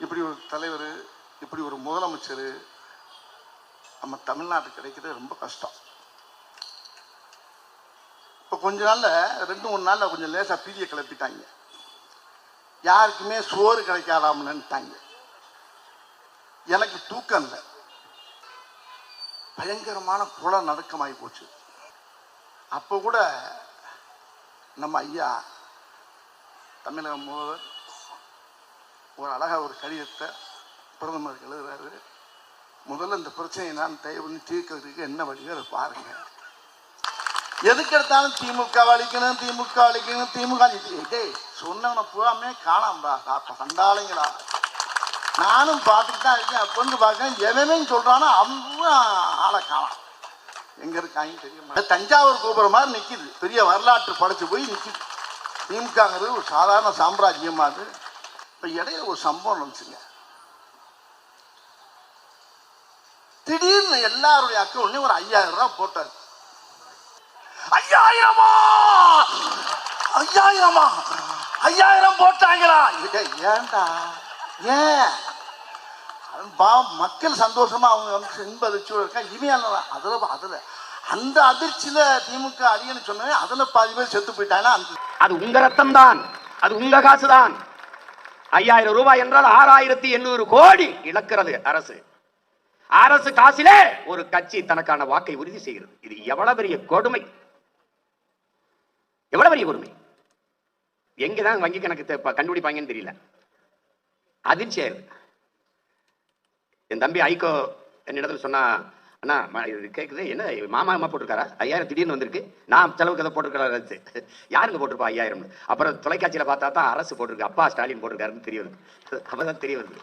இப்படி ஒரு தலைவர், இப்படி ஒரு முதலமைச்சர் நம்ம தமிழ்நாட்டுக்கு கிடைக்கிறது ரொம்ப கஷ்டம். இப்போ கொஞ்ச நாள்ல 2-3 நாள்ல கொஞ்சம் லேசா பீதியை கிளப்பிட்டாங்க. யாருக்குமே சோறு கிடைக்காதாமன்னுட்டாங்க. எனக்கு தூக்கம் இல்லை, பயங்கரமான புல நடுக்கமாகி போச்சு. அப்போ கூட நம்ம ஐயா தமிழக முதல்வர் ஒரு அழகா ஒரு கடிதத்தை பிரதமருக்கு எழுதுறாரு. முதல்ல இந்த பிரச்சனையை நான் தயவு பண்ணி தீர்க்கிறதுக்கு என்ன வழியோ அதை பாருங்க. எதுக்கு எடுத்தாலும் திமுக அழிக்கணும், திமுக அழிக்கணும், திமுக சொன்னவனை பூராமே காணாமடா சண்டாளைங்களா. நானும் பார்த்துட்டு தான் இருக்கேன். அப்போ வந்து பார்க்கறேன், எவனே சொல்றானோ அவன் ஆளை காணாம். எங்க இருக்காங்க தெரியுமா? தஞ்சாவூர் கோபுரம் மாதிரி நிற்கிது, பெரிய வரலாற்று படைச்சு போய் நிற்கிது. திமுகங்கிறது ஒரு சாதாரண சாம்ராஜ்யமா. அது இப்போ இடையில ஒரு சம்பவம் நினைச்சுங்க. திடீர்னு எல்லாருடைய அக்கௌண்ட்லையும் ஒரு 5000 ரூபாய் போட்டார். 5000 போட்டாங்களா? ஏன்டா? ஏன்? மக்கள் சந்தோஷமா அவங்க வந்து இன்பதிச்சு இருக்கா. இவன் அதுல அந்த அதிர்ச்சியில திமுக அழியன்னு சொன்ன அதுல பாதி பேர் செத்து போயிட்டாங்க. அது உங்க ரத்தம் தான், அது உங்க காசு தான். 5000 ரூபாய் என்றால் 6800 கோடி இழக்கிறது அரசு. அரசு காசிலே ஒரு கட்சி தனக்கான வாக்கை உறுதி செய்கிறது. இது எவ்வளவு பெரிய கொடுமை, எவ்வளவு பெரிய கொடுமை. எங்கதான் வங்கி கணக்கு கண்டுபிடிப்பாங்கன்னு தெரியல. அதிர்ச்சியா இருக்கு. என் தம்பி ஐகோ என்னிடத்துல சொன்னா, அண்ணா இது கேட்குது, என்ன மாமா அம்மா போட்டிருக்காரா 5000 திடீர்னு வந்திருக்கு, நான் செலவுக்கு எதை போட்டிருக்காரு, யாருங்க போட்டிருப்பா 5000? அப்புறம் தொலைக்காட்சியில பார்த்தா தான் அரசு போட்டிருக்கு, அப்பா ஸ்டாலின் போட்டிருக்காருன்னு தெரிய வருது. அப்பதான் தெரிய வருது.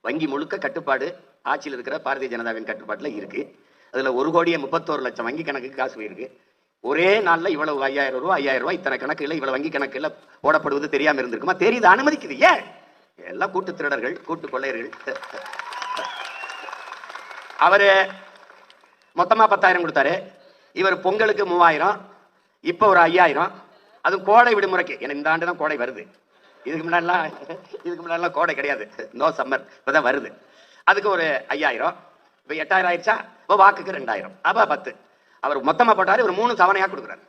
வங்கி முழுக்க கட்டுப்பாடு ஆட்சியில் இருக்கிற பாரதிய ஜனதாவின் கட்டுப்பாட்டில் இருக்கு. அதுல 1,31,00,000 வங்கி கணக்கு காசு போயிருக்கு. ஒரே நாள்ல இவ்வளவு 5000 ரூபாய் 5000 ரூபாய் இத்தனை கணக்குல இவ்வளவு வங்கி கணக்குல போடப்படுவது தெரியாம இருந்திருக்குமா? தெரியுது, அனுமதிக்குது. ஏன்? எல்லாம் கூட்டு திருடர்கள், கூட்டு கொள்ளையர்கள். அவரு மொத்தமா 10,000 கொடுத்தாரு. இவர் பொங்கலுக்கு 3000, இப்ப ஒரு 5000. அது கோடை விடுமுறைக்கு. ஏன்னா இந்த ஆண்டு தான் கோடை வருது. இதுக்கு முன்னாடிலாம் கோடை கிடையாது, நோ சம்மர், இப்பதான் வருது. அதுக்கு ஒரு 5000, இப்ப 8000 ஆயிடுச்சா? இப்போ வாக்குக்கு 2000, அப்ப 10. அவர் மொத்தமா போட்டாரு, ஒரு 3 தவணையா கொடுக்குறாரு.